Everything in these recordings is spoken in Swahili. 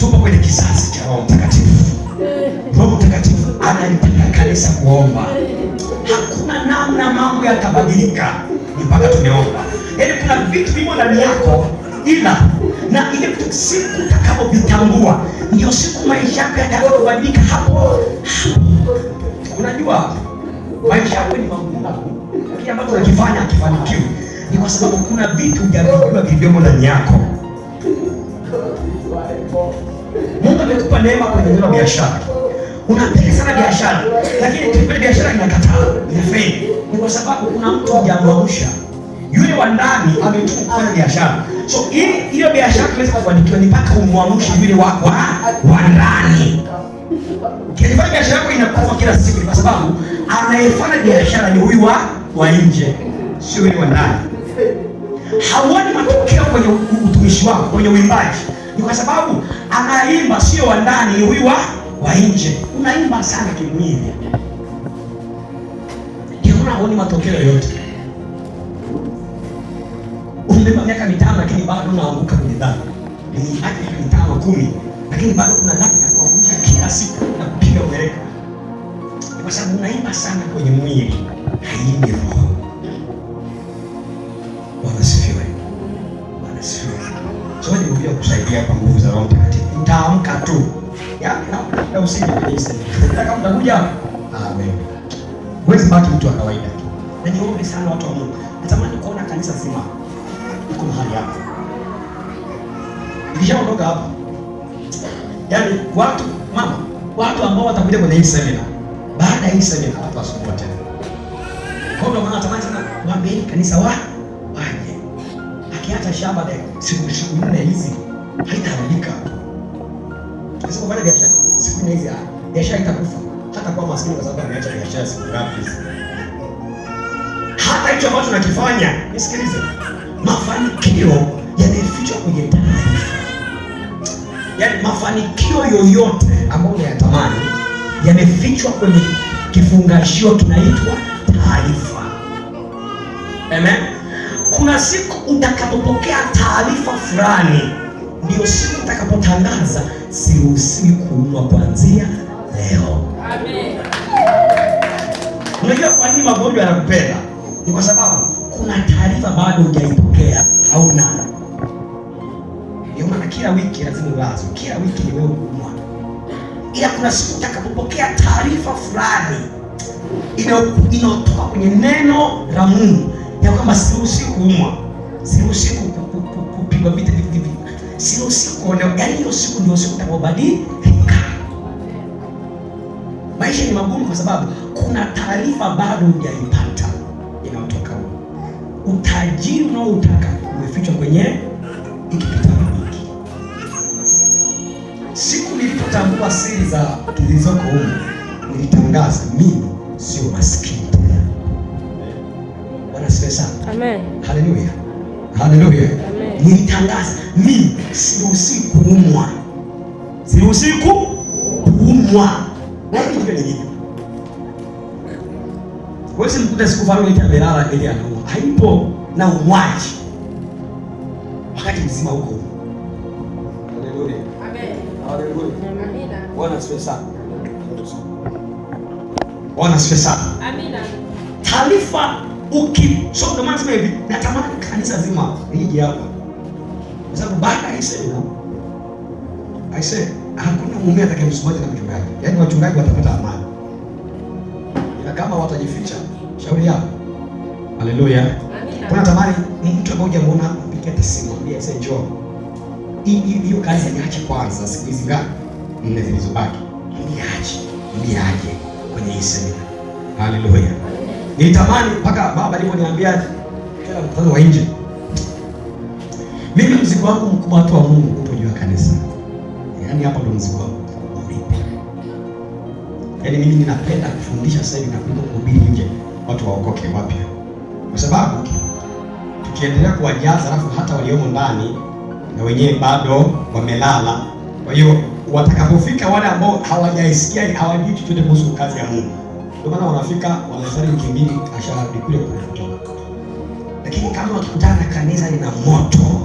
tupo kwenye kizazi cha Roho Mtakatifu. Roho Mtakatifu analitaka kanisa kuomba. Hakuna namna mambo yatabadilika mpaka tumeomba. Yaani kuna vitu vimo ndani yako, ila na ile siku utakapovitambua ndio siku maisha yako yatakapobadilika. Hapo unajua maisha yako ni magumu, kile ambacho unakifanya hakifanikiwi ni kwa sababu kuna vitu hujavijua vilivyomo ndani yako. Mungu amekupa neema kwenye eneo la biashara. Unapenda sana biashara, lakini kile biashara inakataa, inafeli. Ni kwa sababu kuna mtu hujamwamsha. Yule wa ndani ametaka kufanya biashara. So ili hiyo biashara iweze kufanikiwa ni mpaka umwamshe yule wa ndani. Kile biashara yako inakufa kila siku kwa sababu anayefanya biashara ni huyu wa nje, sio yule wa ndani. Hauoni matokeo kwenye utumishi wako, kwenye uimbaji. Ni kwa sababu anaimba sio wa ndani, ni huyu wa nje. Unaimba sana kimwili, ndio unaona matokeo yote. Umebeba miaka 5 lakini bado unaanguka kwenye dhambi. Ni hata 5 10 lakini bado kuna dhambi ya kuanguka kila siku na kupiga ueleka. Ni kwa sababu unaimba sana kwenye mwili, haimbi roho. Bwana sifiwe. Bwana sifiwe. So ndio kusaidia kwa nguvu za Roho Mtakatifu. Utaamka tu. Na usije kwenye hisi. Nataka mtakuja. Amen. Wewe baki mtu wa kawaida tu. Na niombe sana watu wa Mungu. Natamani kuona kanisa zima iko mahali hapa. Nikishaondoka hapa. Yaani watu ambao watakuja kwenye hii semina. Baada ya hii semina hatutasumbua tena. Kwa hiyo maana natamani sana waambie kanisa waje. Akiacha shamba siku 4 hizi haitaharibika. Sasa kwa biashara siku 4 hizi biashara itakufa. Hata kwa maskini kwa sababu ameacha biashara siku ngapi hizi. Hata hicho ambacho tunakifanya, nisikilize. Mafanikio yanafichwa kwenye taarifa. Yaani mafanikio yoyote ambayo unayatamani yamefichwa kwenye kifungashio kinaitwa taarifa. Amen. Kuna siku utakapopokea taarifa fulani, ndio siku utakapotangaza siruhusiwi kuumwa kuanzia leo. Amen. Unajua kwa nini magonjwa yanakupenda? Ni kwa sababu kuna taarifa bado hujaipokea, hauna. Ndio maana kila wiki lazima ulazo, kila wiki ni wewe kuumwa. Ila kuna siku utakapopokea taarifa fulani inayotoka kwenye neno la Mungu ya kwamba siruhusiwi kuumwa, siruhusiwi kupigwa vita hivi, siruhusiwi kuonewa. Yaani hiyo siku ndio siku utakapobadilika. Maisha ni magumu kwa sababu kuna taarifa bado hujaipata inayotoka huko. Utajiri unaoutaka umefichwa kwenye hiki kitabu hiki. Siku nilipotambua siri za zilizoko huko, nilitangaza mimi sio maskini tena. Bwana sifiwe sana. Amen. Haleluya. Haleluya. Amen. Nilitangaza mimi siruhusiwi kuumwa. Siruhusiwi kuumwa. Na hivi ndivyo nilivyo. Wewe mkuta siku Farao itamelala ili anaumwa. Haipo na umwaji. Wakati mzima huko. Haleluya. Amen. Haleluya. Amina. Bwana asifiwe sana. Bwana asifiwe sana. Amina. Taarifa ukisoma kama sema hivi, natamani kanisa zima lije hapa. Kwa sababu baada ya semina I say hakuna mume atakayemsumbua na mchungaji. Yaani wachungaji watapata amani. Ila kama watajificha, shauri yao. Haleluya. Amina. Kuna tamani mtu ambaye hujamuona mpige simu, mwambie sasa njoo. Hiyo kazi niache kwanza siku hizi ngapi? 4 zilizobaki. Niache kwenye hii semina. Haleluya. Nilitamani mpaka baba aliponiambia kila mkutano wa nje. Mimi mzigo wangu mkubwa watu wa Mungu upo juu ya kanisa. Yaani hapa ndo mzigo wangu. Yaani mimi ninapenda kufundisha sasa hivi na kuhubiri nje watu waokoke wapya. Kwa sababu tukiendelea kuwajaza alafu hata waliomo ndani na wenyewe bado wamelala. Kwa hiyo watakapofika wale ambao hawajaisikia hawajui chochote kuhusu kazi ya Mungu. Ndio maana wanafika wanasali wiki mbili asharudi kule kutoka. Lakini kama wakikutana na kanisa lina moto,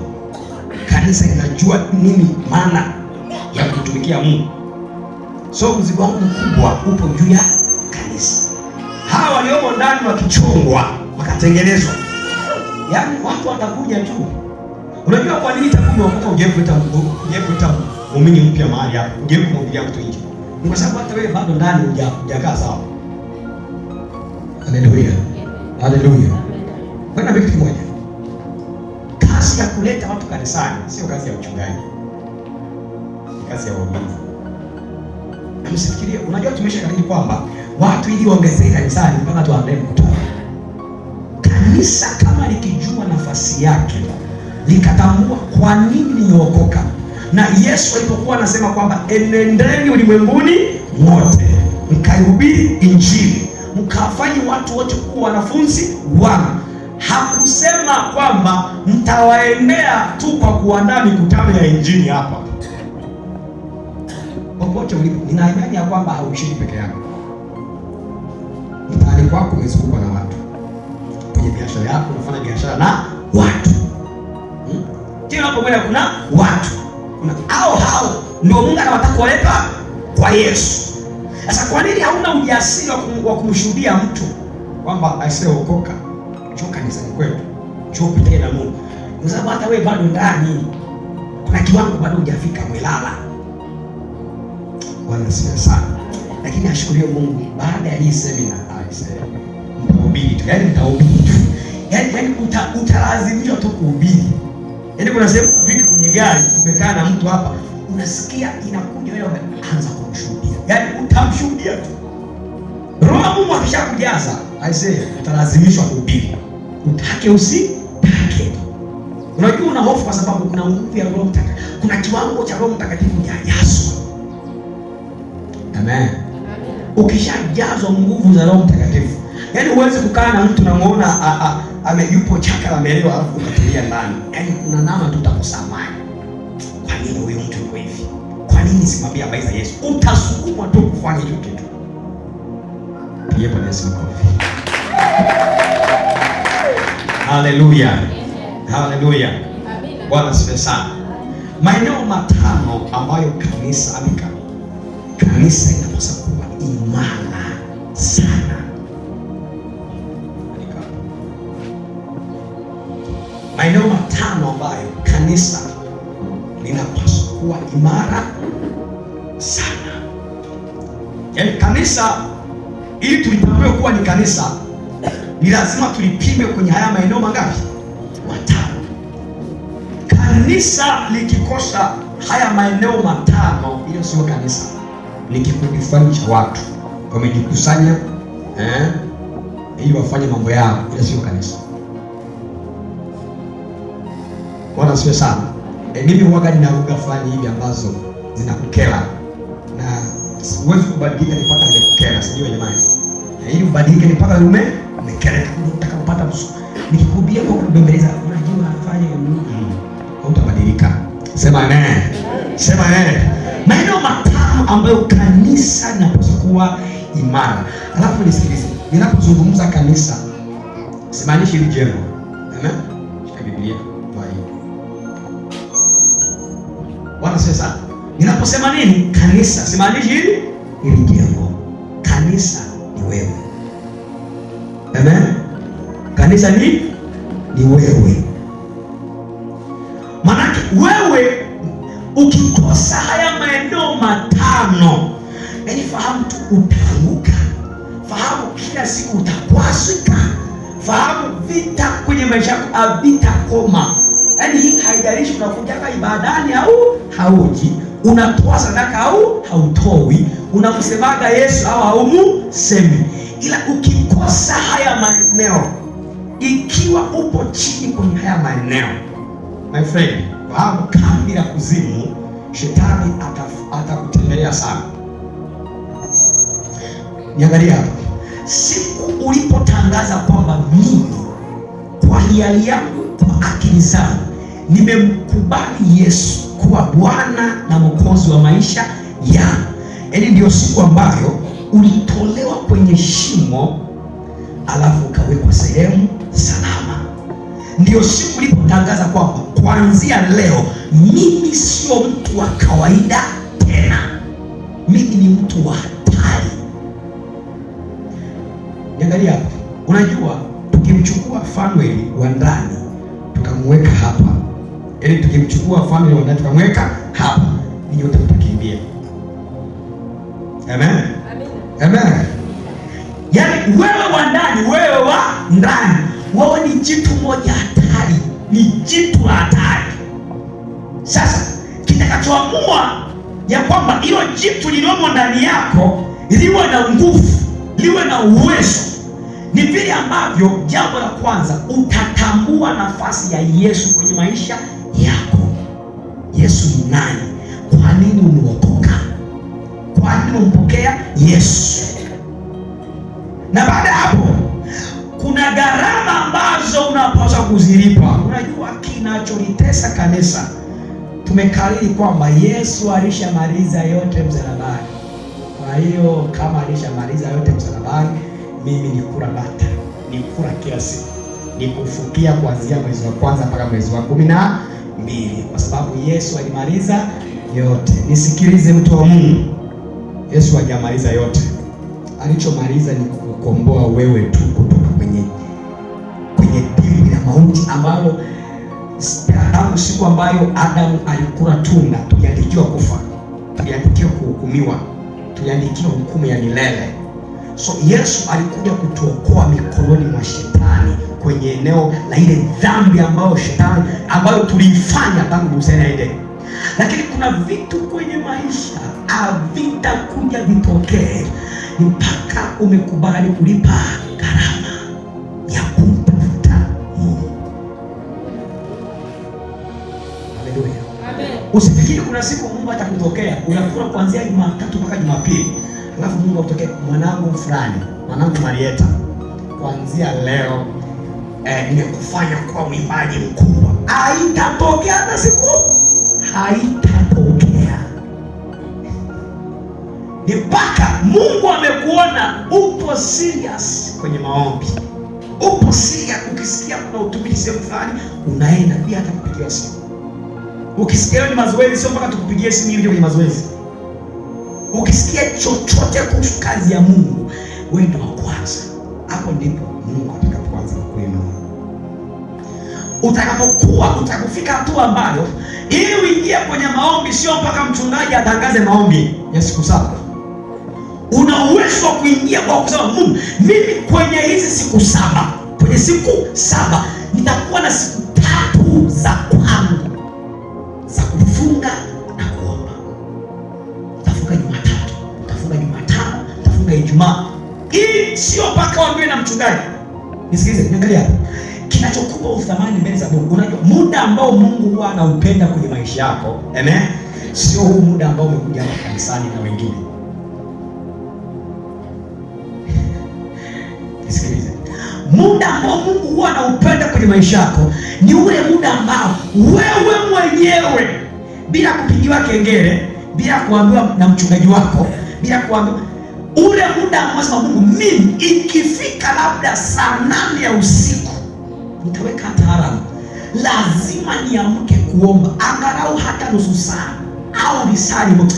kanisa linajua nini maana ya kumtumikia Mungu. So mzigo wangu mkubwa upo juu ya kanisa. Hawa waliomo ndani wakichongwa, wakatengenezwa, yaani watu watakuja tu. Unajua kwa nini itakuwa wakati ungekuita muumini mpya mahali hapo, ungekuhubia mtu nje? Ni kwa sababu hata wewe bado ndani hujakaa sawa. Haleluya. Haleluya. Bwana kitu kimoja. Kazi ya kuleta watu kanisani sio kazi ya uchungaji. Ni kazi ya waumini. Msifikirie, unajua tumeshakariri kwamba watu ili waongezeke kanisani mpaka tuandae mkutano. Kanisa kama likijua nafasi yake, likatambua kwa nini nimeokoka, na Yesu alipokuwa anasema kwamba enendeni ulimwenguni wote mkaihubiri Injili, mkafanye watu wote kuwa wanafunzi wangu. Hakusema kwamba mtawaendea tu kwa kuandaa mikutano ya Injili hapa. Popote ulipo, nina imani ya kwamba hauishiki peke yako. Mtaani kwako umezungukwa na watu. Kwenye biashara yako unafanya biashara na watu. Kila unapokwenda kuna watu. Kuna hao ndio Mungu anataka kuwaleta kwa Yesu. Sasa kwa nini hauna ujasiri wa kumshuhudia mtu kwamba asiyeokoka, njoo kanisani kwetu, njoo upite na Mungu? Kwa sababu hata wewe bado ndani kuna kiwango bado hujafika, mwelala. Bwana asifiwe sana. Lakini ashukuriwe Mungu, baada ya hii semina mtahubiri tu. Yaani mtahubiri tu. Yaani utalazimishwa tu kuhubiri. Yaani kuna sehemu unafika kwenye gari, umekaa na mtu hapa, unasikia inakuja wewe unaanza kumshuhudia. Yaani utamshuhudia tu. Roho Mungu akishakujaza, utalazimishwa kuhubiri. Utake usitake. Unajua una hofu kwa sababu kuna nguvu ya Roho Mtakatifu. Kuna kiwango cha Roho Mtakatifu hujajazwa. Amen. Ukishajazwa nguvu za Roho Mtakatifu, yaani huwezi kukaa na mtu namuona yupo chaka la meleo alafu ukatulia ndani. Yaani kuna namna tutakusamani. Kwa nini huyu mtu yuko hivi? Kwa nini simwambie habari za Yesu? Utasukumwa tu kufanya hicho kitu. Pia Bwana Yesu makofi. Haleluya. Haleluya. Bwana asifiwe sana. Maeneo matano ambayo kanisa inapaswa kuwa imara sana. Maeneo matano ambayo kanisa linapaswa kuwa imara sana. Yaani kanisa, ili tulitambue kuwa ni kanisa, ni lazima tulipime kwenye haya maeneo mangapi? Matano. Kanisa likikosa haya maeneo matano, hiyo sio kanisa. Ni kikundi fulani cha watu wamejikusanya ili wafanye mambo yao, ile sio kanisa. Bwana asifiwe sana. Mimi huwaga nina lugha fulani hivi ambazo zinakukera na siwezi kubadilika mpaka nimekukera, sijui jamani. Ili ubadilike mpaka umekereka, unataka kupata msu. Nikikuambia kwa kubembeleza, unajua afanye utabadilika. Sema amen. Sema amen. Maeneo matano ambayo kanisa linapaswa kuwa imara. Alafu nisikilize, ninapozungumza kanisa simaanishi hili jengo. Amen. Shika Biblia kwa hiyo. Bwana sasa, ninaposema nini? Kanisa simaanishi hili jengo. Kanisa ni wewe. Amen. Kanisa ni wewe. Maana wewe ukikosa haya maeneo matano, yaani fahamu tu utaanguka. Fahamu kila siku utakwazika. Fahamu vita kwenye maisha yako havitakoma. Yaani hii haijalishi unakuja ibadani au hauji, unatoa sadaka au hautoi, unamsemaga Yesu au haumusemi. Ila ukikosa haya maeneo, ikiwa upo chini kwenye haya maeneo, my friend, fahamu kambi la kuzimu, shetani atakutembelea sana. Niangalia hapa. Siku ulipotangaza kwamba mimi kwa hiari yangu, kwa akili zangu, nimemkubali Yesu kuwa Bwana na Mwokozi wa maisha yangu, yaani ndio siku ambayo ulitolewa kwenye shimo alafu ukawekwa sehemu salama. Ndio siku ulipotangaza kwamba kuanzia leo mimi sio mtu wa kawaida tena. jitu wa hatari. Niangalia hapa. Unajua tukimchukua Fanuel wa ndani tukamweka hapa, yaani tukimchukua Fanuel wa ndani tukamweka hapa, ninyi wote mtakimbia. Amen. Amen. Yaani wewe wa ndani, wewe wa ndani, wewe ni jitu moja hatari, ni jitu hatari. Sasa kitakachoamua ya kwamba hilo jitu liliomo ndani yako liwe na nguvu, liwe na uwezo, ni vile ambavyo, jambo la kwanza, utatambua nafasi ya Yesu kwenye maisha yako. Yesu ni nani? Kwa nini umeokoka? Kwa nini umpokea Yesu? Na baada ya hapo kuna gharama ambazo unapaswa kuzilipa. Unajua kinacholitesa kanisa, tumekariri kwamba Yesu alishamaliza yote msalabani. Kwa hiyo kama alishamaliza yote msalabani, mimi ni kula bata, ni kula kila siku, ni kufukia kuanzia mwezi wa kwanza mpaka mwezi wa 12, kwa sababu Yesu alimaliza yote. Nisikilize mtu wa Mungu, Yesu hajamaliza yote. Alichomaliza ni kukomboa wewe tu kutoka kwenye dimbwi la mauti ambalo tangu siku ambayo Adamu alikula tunda tuliandikiwa kufa, tuliandikiwa kuhukumiwa, tuliandikiwa hukumu ya milele. So Yesu alikuja kutuokoa mikononi mwa shetani kwenye eneo la ile dhambi ambayo tuliifanya tangu bustani ya Edeni. Lakini kuna vitu kwenye maisha havitakuja vitokee mpaka umekubali kulipa gharama ya kumtafuta Mungu. Haleluya. Amen. Usifikiri kuna siku Mungu atakutokea unakula kuanzia Jumatatu mpaka Jumapili, alafu Mungu akutokea, mwanangu fulani, mwanangu Marieta, kuanzia leo nimekufanya kuwa mwimbaji mkubwa. Haitatokea hata siku, haitatokea. Ni mpaka Mungu amekuona upo serious kwenye maombi, upo serious. Ukisikia kuna utumishi sehemu fulani, unaenda pia, hata kupigia simu. Ukisikia ni mazoezi, sio mpaka tukupigie simu ili kwenye mazoezi. Ukisikia chochote kuhusu kazi ya Mungu, wewe ndio wa kwanza. Hapo ndipo Mungu atakapoanza kukuinua. Utakufika hatua ambayo ili uingie kwenye maombi sio mpaka mchungaji atangaze maombi ya siku 7. Una uwezo wa kuingia kwa kusema, Mungu, mimi kwenye hizi siku 7, kwenye siku 7 nitakuwa na siku 3 za kwangu za kufunga na kuomba. Nitafunga Jumatatu, nitafunga Jumatano, nitafunga Ijumaa. Hii sio mpaka waambiwe na mchungaji. Nisikilize, niangalia hapa. Kinachokupa uthamani mbele za Mungu, unajua muda ambao Mungu huwa anaupenda kwenye maisha yako, amen, sio huu muda ambao umekuja hapa kanisani na wengine. Nisikilize. Muda ambao Mungu huwa anaupenda kwenye maisha yako ni ule muda ambao wewe mwenyewe, bila kupigiwa kengele, bila kuambiwa na mchungaji wako, bila kuambiwa, ule muda ambao Mungu, mimi ikifika labda saa 8 ya usiku nitaweka taarabu, lazima niamke kuomba angalau hata nusu saa au risali moja.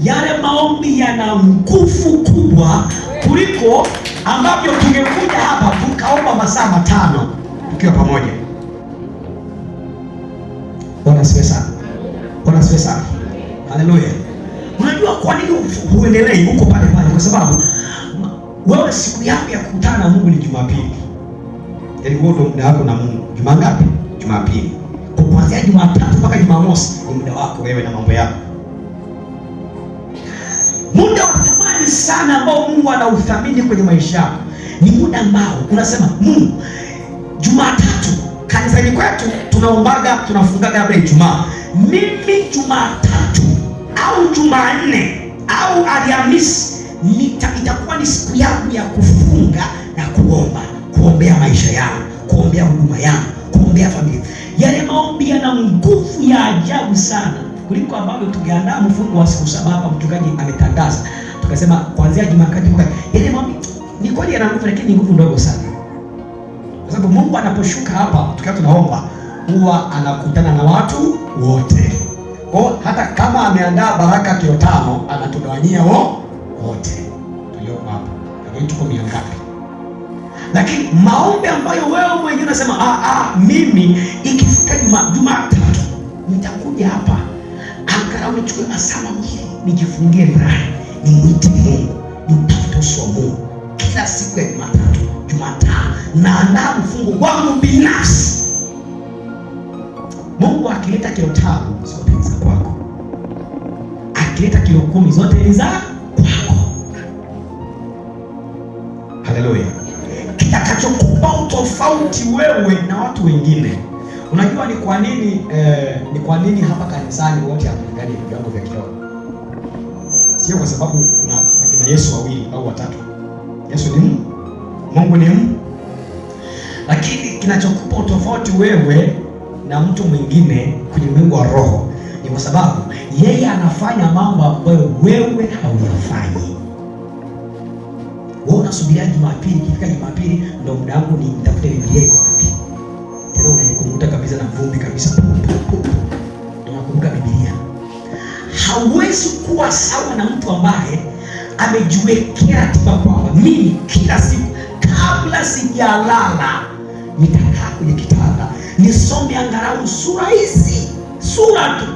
Yale maombi yana nguvu kubwa kuliko ambavyo tungekuja hapa tukaomba masaa 5 tukiwa pamoja. Bwana asifiwe sana. Bwana asifiwe sana. Haleluya. Unajua kwa nini huendelei huko pale pale? Kwa sababu wewe siku yako ya kukutana na Mungu ni Jumapili. Yaani wewe ndio muda wako na Mungu. Juma ngapi? Jumapili. Kwa kuanzia Jumatatu mpaka Jumamosi ni muda wako wewe na mambo yako. Muda wa thamani sana ambao Mungu anauthamini kwenye maisha yako ni muda ambao unasema, Mungu, Jumatatu kanisani kwetu tunaombaga, tunafungaga labda Ijumaa. Mimi Jumatatu au Jumanne au Alhamisi itakuwa ni siku yangu ya kufunga na kuomba, kuombea maisha yangu, kuombea huduma yangu, kuombea familia. Yale maombi yana nguvu ya ajabu sana kuliko ambavyo tungeandaa mfungo wa siku 7 hapa mchungaji ametangaza, tukasema kuanzia Jumatatu mpaka. Yale maombi ni kweli yana nguvu, lakini ni nguvu ndogo sana. Kwa sababu Mungu anaposhuka hapa tukiwa tunaomba, huwa anakutana na watu wote. Kwa hata kama ameandaa baraka kilo 5, anatugawanyia wote tulioko hapa. Lakini tuko mia ngapi? Lakini maombi ambayo wewe mwenyewe unasema mimi ikifika Jumatatu nitakuja hapa angalau nichukue masaa mawili nijifungie ndani nimwite Mungu, nimtafute uso wa Mungu kila siku ya Jumatatu, Jumatano naandaa mfungo wangu binafsi. Mungu akileta kilo 5 zote ni za kwako, akileta kilo 10 zote ni za kwako. Haleluya. Kitakachokupa utofauti wewe na watu wengine. Unajua ni kwa nini hapa kanisani wote hapingani viwango vya kiroho? Sio kwa sababu kuna Yesu wawili au watatu. Yesu ni Mungu, Mungu ni Mungu. Lakini kinachokupa utofauti wewe na mtu mwingine kwenye ulimwengu wa roho ni kwa sababu yeye anafanya mambo ambayo wewe hauyafanyi. Wewe unasubiria Jumapili, ikifika Jumapili ndio muda wangu ni nitafute Biblia iko wapi. Tena unaikuta kabisa na vumbi kabisa. Ndio unakumbuka Biblia. Hauwezi kuwa sawa na mtu ambaye amejiwekea ratiba kwamba mimi kila siku kabla sijalala nitakaa kwenye kitanda nisome angalau sura hizi, sura tu,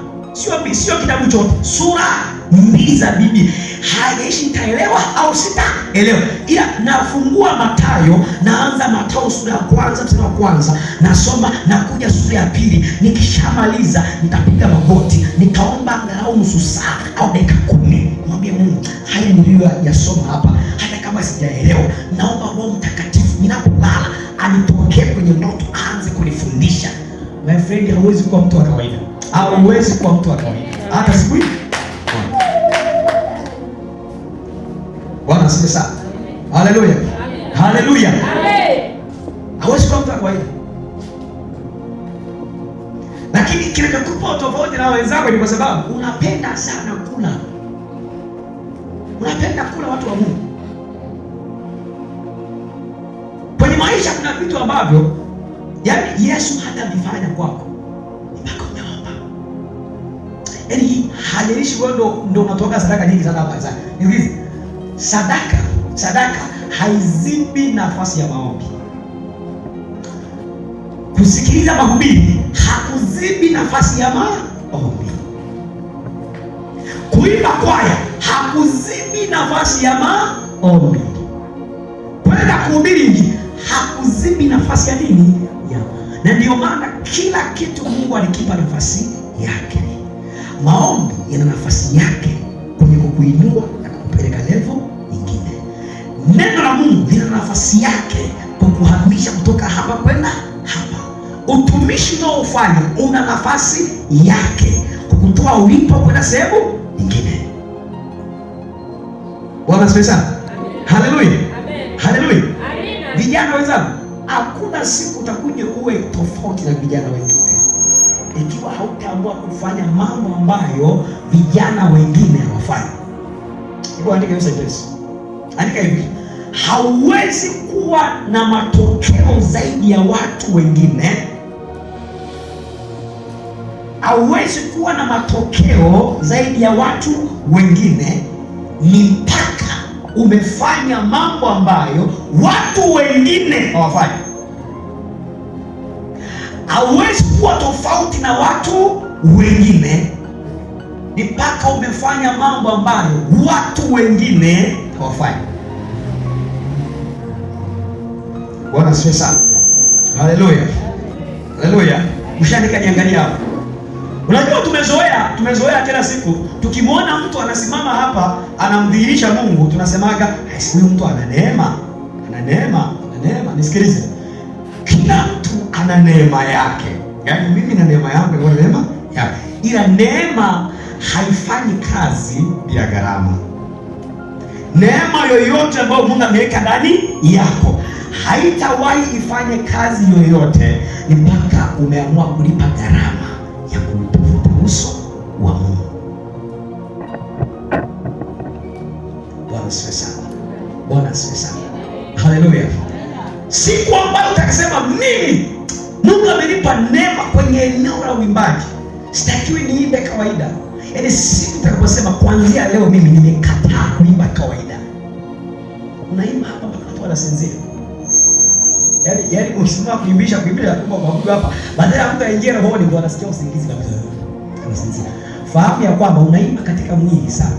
sio kitabu chote, sura 2 za Biblia. Haijalishi nitaelewa au sitaelewa, ila nafungua Mathayo, naanza Mathayo sura ya 1 mstari wa 1, nasoma na kuja sura ya 2. Nikishamaliza nitapiga magoti, nitaomba angalau nusu saa au dakika 10, mwambie Mungu, haya niliyoyasoma hapa hata kama sijaelewa, naomba Roho Mtakatifu ninapolala anitokee kwenye ndoto, aanze kunifundisha. My friend, hauwezi kuwa mtu wa kawaida, hauwezi kuwa mtu wa kawaida hata siku hii. Bwana asifiwe sana. Haleluya. Haleluya. Amen. Hauwezi kuwa mtu wa kawaida. Lakini kinachokupa tofauti na wenzako ni kwa sababu unapenda sana kula. Unapenda kula, watu wa Mungu. Kwenye maisha kuna vitu ambavyo yaani Yesu hata vifanya kwako mpaka umeomba. Yaani hajalishi wewe ndo unatoka sadaka nyingi sana hapa sana. Ni hivi. Sadaka haizibi nafasi ya maombi. Kusikiliza mahubiri hakuzibi nafasi ya maombi. Kuimba kwaya hakuzibi nafasi ya maombi. Kwenda kuhubiri injili hakuzibi nafasi ya nini? Na ndio maana kila kitu Mungu alikipa nafasi yake. Maombi yana nafasi yake kwenye kukuinua na kukupeleka level nyingine. Neno la Mungu lina nafasi yake kwa kuhamisha kutoka hapa kwenda hapa. Utumishi unaofanya una nafasi yake kukutoa ulipo kwenda sehemu nyingine. Bwana asifiwe sana. Haleluya. Haleluya. Vijana wenzangu, hakuna siku utakuja uwe tofauti na vijana wengine ikiwa hautaamua kufanya mambo ambayo vijana wengine hawafanyi. Hebu andika hiyo sentence. Andika hivi: hauwezi kuwa na matokeo zaidi ya watu wengine. Hauwezi kuwa na matokeo zaidi ya watu wengine ni mpaka umefanya mambo ambayo watu wengine hawafanyi. Hauwezi kuwa tofauti na watu wengine ni mpaka umefanya mambo ambayo watu wengine hawafanyi. Bwana asifiwe sana. Haleluya. Haleluya. Mshaandika, niangalia hapo. Unajua tumezoea kila siku tukimwona mtu anasimama hapa anamdhihirisha Mungu tunasemaga huyu mtu ana neema. Ana neema. Nisikilize. Kila mtu ana neema yake. Yaani mimi na neema yangu ni neema yake. Ila neema haifanyi kazi bila gharama. Neema yoyote ambayo Mungu ameweka ndani yako haitawahi ifanye kazi yoyote mpaka umeamua kulipa gharama ya kumtafuta uso wa Mungu. Bwana asifiwe sana. Bwana asifiwe sana. Haleluya. Siku ambayo utakasema mimi Mungu amenipa neema kwenye eneo la uimbaji, sitakiwi niimbe kawaida. Yaani siku utakaposema kuanzia leo mimi nimekataa kuimba kawaida. unaimba hapa mpaka watu wanasinzia. Yaani ukisimama kuimbisha kwa mabudu hapa, baadaye mtu aingie rohoni ndio anasikia usingizi kabisa. Anasinzia. Fahamu ya kwamba unaimba katika mwili sana.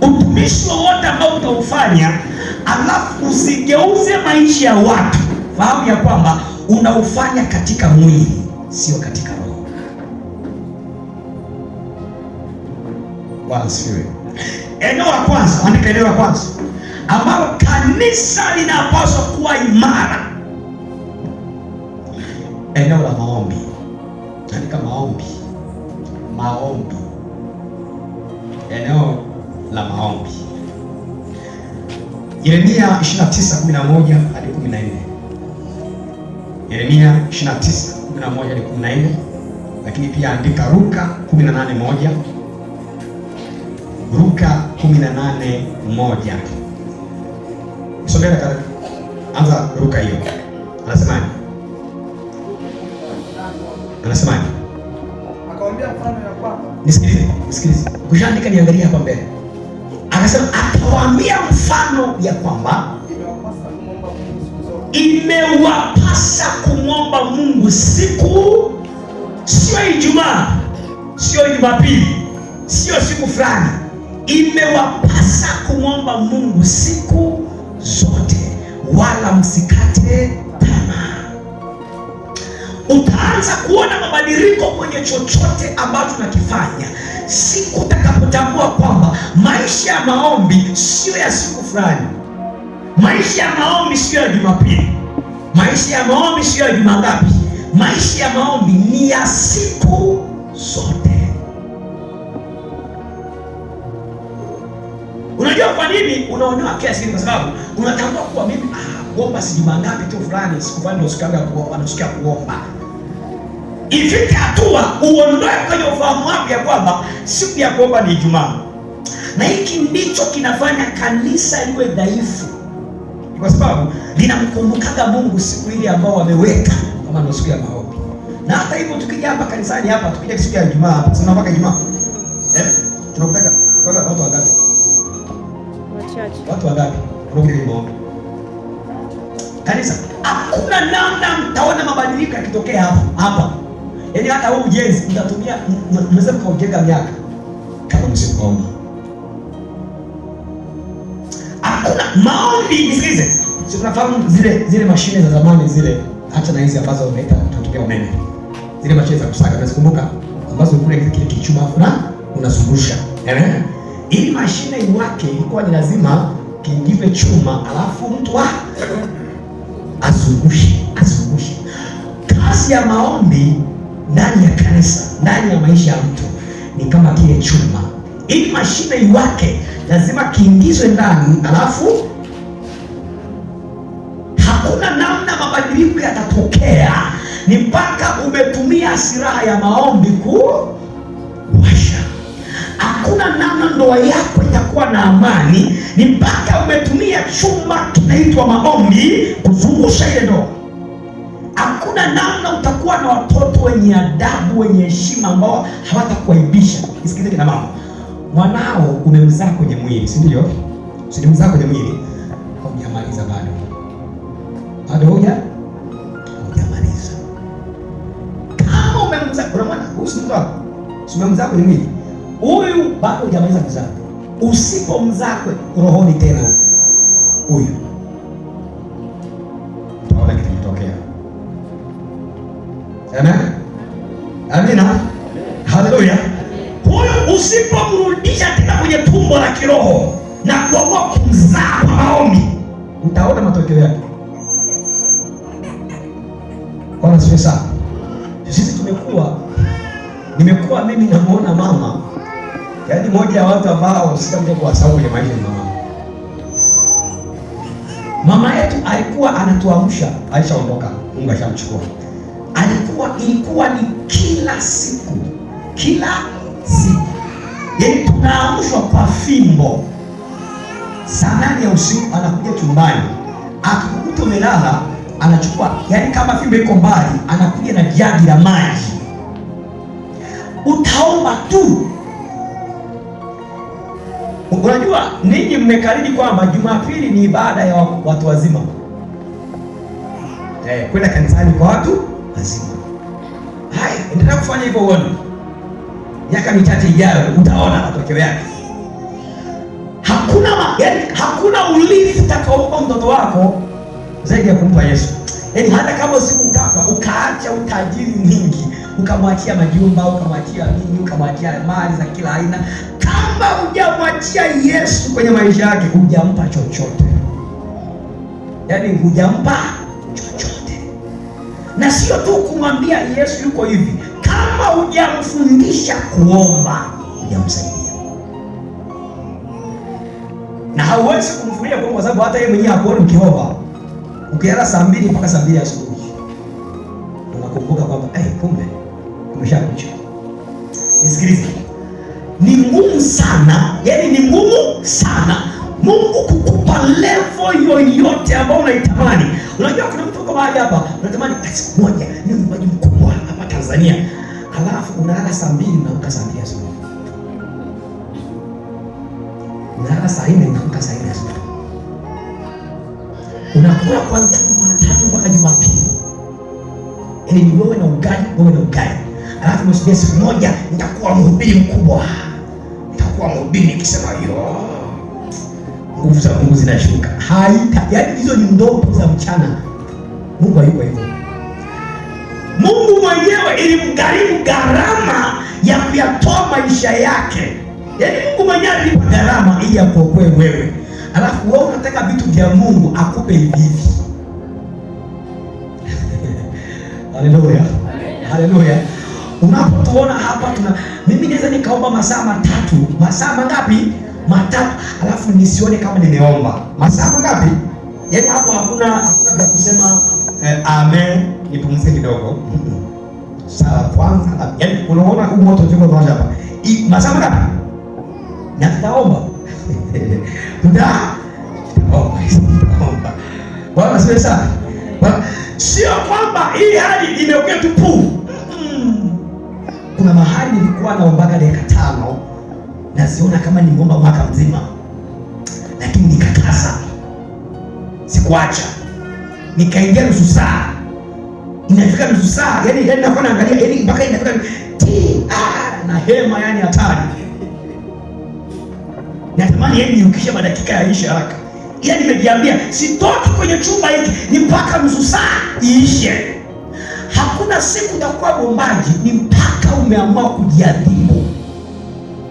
Utumishi wowote ambao utaufanya alafu usigeuze maisha ya watu, fahamu ya kwamba unaufanya katika mwili, sio katika roho. Bwana asifiwe. Eneo la kwanza, andika eneo la kwanza ambalo kanisa linapaswa kuwa imara. Eneo la maombi. Andika maombi. Maombi. Eneo la maombi. Yeremia 29:11 hadi 14. Yeremia 29:11 hadi 14. Lakini pia andika Luka 18:1. Luka 18:1. Sogea karibu. Anza Luka hiyo. Anasemaje? Anasemaje? Akamwambia mfano ya kwamba, Nisikilize. Ukishaandika niangalie hapa mbele. Akasema akawaambia mfano ya kwamba imewapasa kumwomba Mungu siku, sio Ijumaa, sio Jumapili, sio siku fulani. Imewapasa kumwomba Mungu siku zote, wala msikate tamaa. Utaanza kuona mabadiliko kwenye chochote ambacho tunakifanya siku utakapotambua kwamba maisha ya maombi sio ya siku fulani. Maisha ya maombi sio ya Jumapili. Maisha ya maombi sio ya juma ngapi. Maisha ya maombi ni ya siku zote. Unajua kwa nini unaondoa kiasi? Kwa sababu unatambua kuwa mimi kuomba si juma ngapi tu fulani, siku fulani ndio sikaga kuomba, nasikia kuomba. Ifike hatua uondoe kwenye ufahamu wako ya kwamba siku ya kuomba ni Ijumaa. Na hiki ndicho kinafanya kanisa liwe dhaifu, kwa sababu linamkumbukaga Mungu siku ile ambao wameweka kama ndio siku ya maombi. Na hata hivyo tukija hapa kanisani hapa, tukija siku ya Ijumaa hapa, tunasema mpaka Ijumaa. Tunakutaka watu wangapi? Wachache. Watu wangapi? Wanakuja maombi. Kanisa, hakuna namna mtaona mabadiliko yakitokea hapa. Yaani hata huu ujenzi mtatumia mnaweza kujenga miaka kama msipoomba. Hakuna maombi. Nisikilize. Si tunafahamu zile mashine za zamani zile, hata na hizi ambazo unaita tunatumia umeme. Zile mashine za kusaga unazikumbuka, ambazo kule kile kichuma na unazungusha. Ili mashine iwake ilikuwa ni lazima kiingiwe chuma alafu mtu azungushe. Kazi ya maombi ndani ya kanisa, ndani ya maisha ya mtu ni kama kile chuma. Ili mashine iwake lazima kiingizwe ndani, alafu hakuna namna mabadiliko yatatokea ni mpaka umetumia silaha ya maombi kuwasha. Hakuna namna ndoa yako itakuwa na amani ni mpaka umetumia chuma kinaitwa maombi kuzungusha ile ndoa. Hakuna namna utakuwa na watoto wenye adabu, wenye heshima, ambao hawatakuaibisha. Nisikilize kina mama, mwanao umemzaa kwenye mwili, si ndio? Usimzaa kwenye mwili, hujamaliza bado hujamaliza. Kama umemzaa, kuna mwana usimemzaa kwenye mwili, huyu bado hujamaliza kuzaa. Usipomzaa rohoni tena huyu, utaona kitakitokea. Amen. Amina. Haleluya. Huyu usipomrudisha tena kwenye tumbo la kiroho na kuamua kumzaa kwa maombi, utaona matokeo yake. Bwana asifiwe sana. Sisi nimekuwa mimi namuona mama, yaani moja ya watu ambao sitakuja kuwasahau kwenye maisha ya mama. Mama yetu alikuwa anatuamsha, alishaondoka, Mungu ashamchukua. Ilikuwa ni kila siku, yaani tunaamshwa kwa fimbo. Saa 8 ya usiku anakuja chumbani, akikukuta umelala anachukua, yaani kama fimbo iko mbali, anakuja na jagi la maji. Utaomba tu, Unajua ninyi mmekariri kwamba Jumapili ni ibada ya watu wazima. Kwenda kanisani kwa watu wazima. Haya, endelea kufanya hivyo uone. Miaka michache ijayo utaona matokeo yake. Hakuna urithi utakaompa mtoto wako zaidi ya kumpa Yesu. Yaani hata kama usikukapa ukaacha utajiri mwingi, ukamwachia majumba, ukamwachia nini, ukamwachia mali za kila aina, kama hujamwachia Yesu kwenye maisha yake, hujampa chochote. Yaani hujampa chochote. Na sio tu kumwambia Yesu yuko hivi, kama hujamfundisha kuomba, hujamsaidia. Na hauwezi kumfundisha kuomba kwa sababu hata yeye mwenyewe hakuoni ukiomba. Ukienda saa 2 mpaka saa 2 asubuhi, unakumbuka kwamba kumbe umeshakucha. Nisikilize. Ni ngumu sana, yaani ni ngumu sana Mungu kukupa level yoyote ambayo unaitamani. Unajua kuna mtu kama mahali hapa, unatamani siku moja ni mwimbaji mkubwa hapa Tanzania. Halafu unalala saa 2 na unaamka saa 2 asubuhi. Unalala saa 4 na unaamka saa 4 asubuhi. Unakula kuanzia Jumatatu mpaka Jumapili. Yaani ni wewe na ugali, wewe na ugali. Alafu msije siku moja nitakuwa mhubiri mkubwa. Nitakuwa mhubiri nikisema nguvu za Mungu zinashuka. Yaani hizo ni ndoto za mchana. Mungu hayuko hivyo. Mungu mwenyewe ilimgharimu gharama ya kuyatoa maisha yake. Yaani Mungu mwenyewe alipa gharama ili akuokoe wewe. Alafu wewe unataka vitu vya Mungu akupe hivi. Haleluya. Haleluya. Unapotuona hapa mimi naweza nikaomba masaa 3. Masaa mangapi? 3. Alafu nisione kama nimeomba. Masaa mangapi? Yaani hapo hakuna vya kusema amen, nipumzike kidogo. Saa kwanza, yaani unaona huu moto uko kwa hapa. Masaa mangapi? Na tutaomba. Tutaomba. Bwana asifiwe sana. Sio kwamba hii hali imeokea tu puu. Kuna mahali nilikuwa naombaga dakika 5 naziona kama nimeomba mwaka mzima, lakini nikakaza, sikuacha, nikaingia nusu saa. Inafika nusu saa, yaani nakuwa naangalia, yaani mpaka inafika na hema, yaani hatari. Natamani yaani niukishe madakika yaishe haraka. Yaani nimejiambia sitoki kwenye chumba hiki ni mpaka nusu saa iishe. Hakuna siku utakuwa bombaji ni mpaka umeamua kujiadhibu.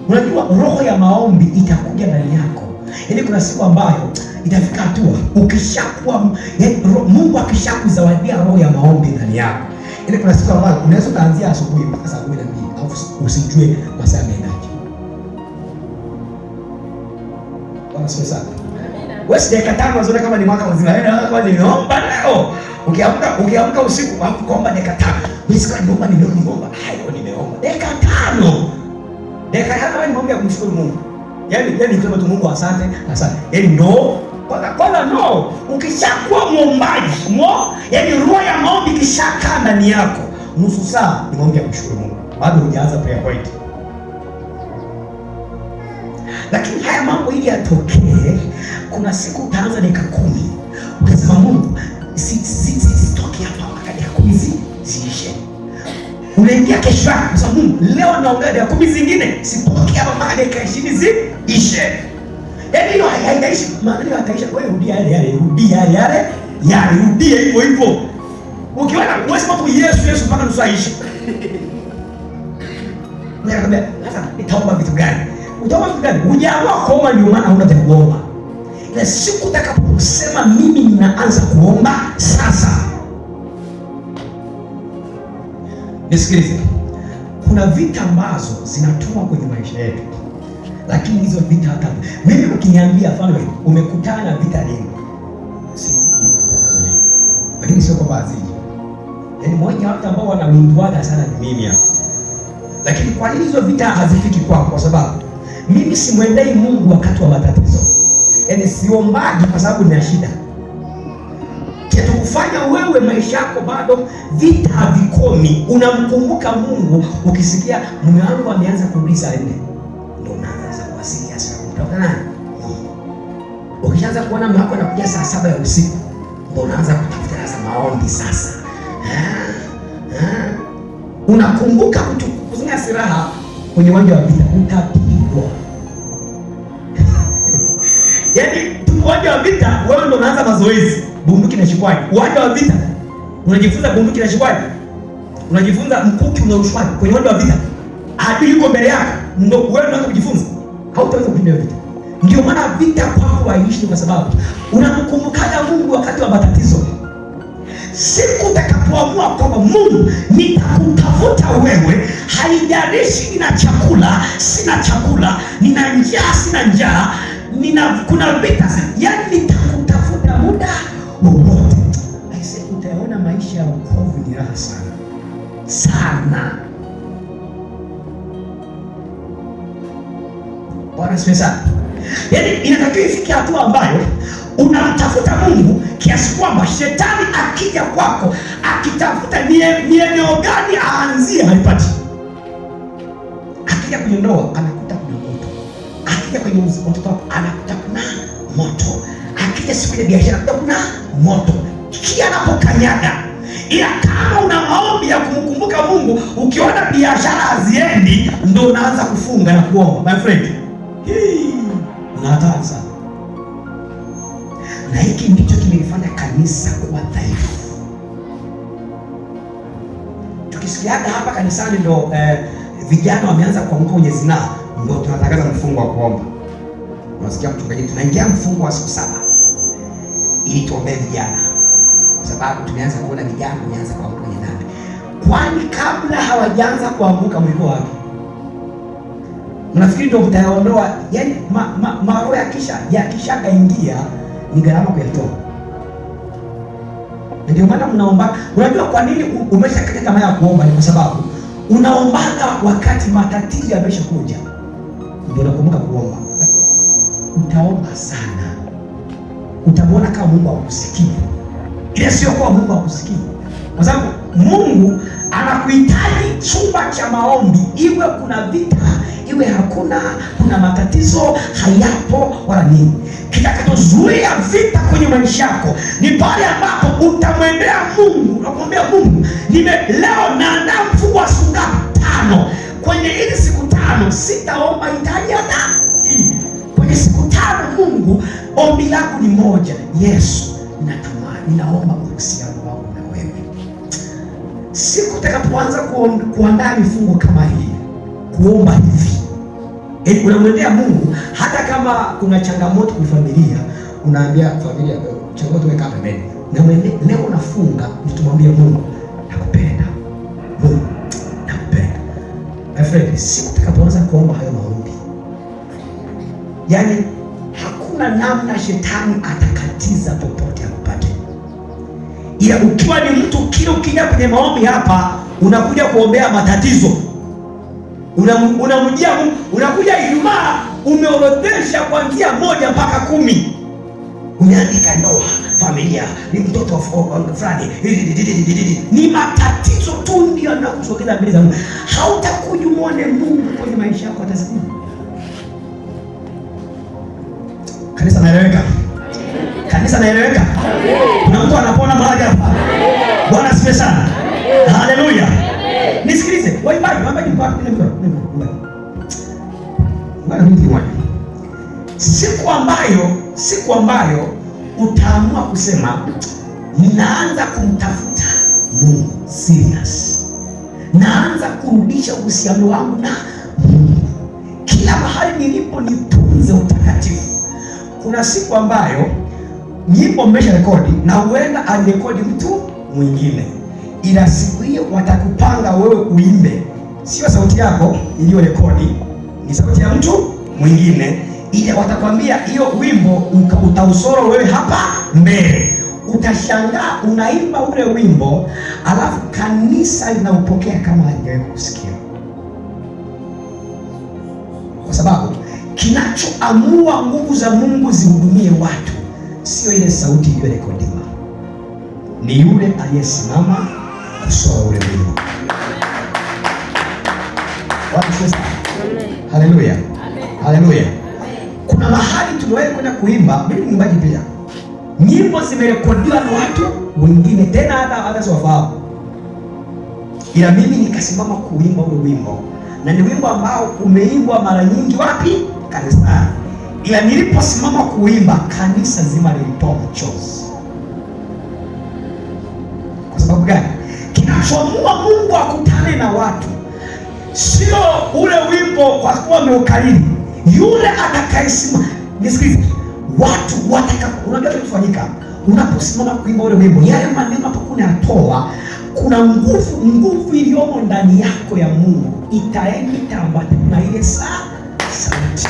Unajua roho ya maombi itakuja ndani yako. Yaani kuna siku ambayo itafika hatua ukishakuwa, yaani Mungu akishakuzawadia roho ya maombi ndani yako. Yaani kuna siku ambayo unaweza kuanzia asubuhi mpaka saa 12 au usijue masaa yanaendaje. Bwana asifiwe sana. Wewe si dakika 5 unaona kama ni mwaka mzima. Yaani kama nimeomba leo. Ukiamka usiku kuomba dakika 5. Usiku nimeomba hayo nimeomba. Dakika 5. Dakika hata nimeomba ya kumshukuru Mungu. Yaani kama tu Mungu asante. Yaani no. Kwa no. Ukishakuwa muombaji, yaani roho ya maombi kishakaa ndani yako, nusu saa ni maombi ya kumshukuru Mungu. Bado hujaanza prayer point. Lakini haya mambo ili yatokee, kuna siku utaanza dakika 10. Ukasema Mungu, sitoki hapa mpaka dakika 10 ziishe. Unaingia kesho yako, unasema Mungu, leo naongea dakika 10 zingine, sitoki hapa mpaka dakika 20 ziishe. Yaani hiyo haitaishi, maana hiyo hataisha. Wewe rudia rudia hivyo hivyo. Ukiona uweze mambo Yesu mpaka nusu aishe. Nakwambia, sasa nitaomba vitu gani? Utaomba vitu gani? Hujaamua kuomba, ndio maana huna cha kuomba. Na siku utakaposema mimi ninaanza kuomba sasa. Nisikilize. Kuna vita ambazo zinatumwa kwenye maisha yetu. Lakini hizo vita hata mimi ukiniambia mfano umekutana na vita lini? Lakini sio kwa baadhi. Yaani mmoja watu ambao wanawinduaga sana ni mimi hapa. Lakini kwa nini hizo vita hazifiki kwako? Kwa sababu mimi simwendei Mungu wakati wa matatizo. Yaani siombaji kwa sababu nina shida. Kitu kufanya wewe maisha yako bado vita havikomi. Unamkumbuka Mungu ukisikia mume wangu ameanza kurudi saa 4. ndio unaanza kuwa serious na kutafuta nani. Ukishaanza kuona mume wako anakuja saa 7 ya usiku, ndio unaanza kutafuta sasa maombi sasa. Unakumbuka kutumia silaha kwenye uwanja wa vita, utapigwa. Yaani uwanja wa vita wewe ndio unaanza mazoezi, bunduki na shikwaji. Uwanja wa vita unajifunza bunduki na shikwaji. Unajifunza mkuki unarushwaje kwenye uwanja wa vita. Adui yuko mbele yako, ndio wewe unaanza kujifunza. Hautaweza kukimbia vita. Ndio maana vita kwako haiishi, kwa sababu unamkumbukaga Mungu wakati wa matatizo. Siku utakapoamua kwamba Mungu nitakutafuta wewe, haijalishi nina chakula sina chakula, nina njaa sina njaa, kuna vita, yaani nitakutafuta muda wowote. Aise, utaona maisha ya wokovu ni raha sana sana. Bwana asifiwe sana. Yaani inatakiwa ifike hatua ambayo unamtafuta Mungu kiasi kwamba shetani akija kwako akitafuta ni eneo gani aanzie haipati. Akija kwenye ndoa anakuta kuna moto, akija kwenye watoto anakuta kuna moto, akija siku ya biashara anakuta kuna moto, kila anapokanyaga. Ila kama una maombi ya kumkumbuka Mungu, ukiona biashara haziendi, ndio unaanza kufunga na kuomba. My friend, una hatari sana. Na hiki ndicho kimelifanya kanisa kuwa dhaifu. Tukisikiaga hapa kanisani ndo vijana wameanza kuamka kwenye zinaa, ndio tunatangaza mfungo wa kuomba. Unasikia mchungaji, tunaingia mfungo wa siku 7 ili tuombee vijana, kwa sababu tumeanza kuona vijana wameanza kuamka kwenye dhambi. Kwani kabla hawajaanza kuamka mlikuwa wapi? Mnafikiri ndio mtayaondoa? Yaani maroho yakishakaingia ni gharama kuyatoa. Ndio maana mnaomba. Unajua kwa nini umeshakata kama ya kuomba? Ni kwa sababu unaombaga wakati matatizo yameshakuja, ndio unakumbuka kuomba. Utaomba sana, utamwona kama Mungu hakusikii. Ile sio kwa Mungu hakusikii, kwa sababu Mungu anakuhitaji chumba cha maombi, iwe kuna vita iwe hakuna, kuna matatizo hayapo wala nini. Kitakachozuia vita kwenye maisha yako ni pale ambapo utamwendea Mungu na kumwambia Mungu, leo naandaa mfungo wa siku 5. Kwenye hizi siku 5 sitaomba hitaji hata kwenye siku 5. Mungu, ombi langu ni moja, Yesu, ninaomba uhusiano wangu na wewe. Siku utakapoanza kuandaa mifungo kama hii, kuomba hivi, unamwendea Mungu. Hata kama kuna changamoto kwa familia, unaambia familia changamoto weka pembeni, na leo unafunga, utamwambia Mungu, nakupenda Mungu, nakupenda. My friend, siku utakapoanza kuomba hayo maombi, yaani hakuna namna shetani atakatiza popote akupate. Ila ukiwa ni mtu kile ukija kwenye maombi hapa, unakuja kuombea matatizo, unamjia Mungu, unakuja Ijumaa umeorodhesha kuanzia 1 mpaka 10. Umeandika ndoa, familia, ni mtoto fulani, ni matatizo tu ndio yanakusogeza mbele za Mungu. Hautakuja muone Mungu kwenye maisha yako hata siku. Kanisa naeleweka? Kanisa naeleweka? Kuna mtu anapona mahali hapa? Bwana asifiwe sana. Haleluya. Nisikilize, waimbaji kwa siku ambayo utaamua kusema ninaanza kumtafuta Mungu serious, naanza kurudisha uhusiano wangu na Mungu, kila mahali nilipo nitunze utakatifu. Kuna siku ambayo nyimbo mmesha rekodi na huenda alirekodi mtu mwingine, ila siku hiyo watakupanga wewe uimbe, sio sauti yako iliyo rekodi, ni sauti ya mtu mwingine, ila watakwambia hiyo wimbo utausoro wewe hapa mbele. Utashangaa unaimba ule wimbo, alafu kanisa linaupokea kama halijawahi kusikia, kwa sababu kinachoamua nguvu za Mungu zihudumie watu sio ile sauti iliyorekodiwa, ni yule aliyesimama kusoma ule wimbo. Haleluya. Haleluya. Kuna mahali tumewahi kwenda kuimba, mimi ni mwimbaji pia. Nyimbo zimerekodiwa na watu wengine tena hata siwafahamu. Ila mimi nikasimama kuimba ule wimbo. Na ni wimbo ambao umeimbwa mara nyingi wapi? Kanisani. Ila niliposimama kuimba, kanisa zima lilitoa machozi. Kwa sababu gani? Kinachoamua Mungu akutane na watu sio ule wimbo kwa kuwa ameukariri. Yule atakayesimama, nisikilize, watu unajua kufanyika unaposimama kuimba ule wimbo, yale maneno unapokuwa unatoa, kuna nguvu iliyomo ndani yako ya Mungu itaenda na ile sauti.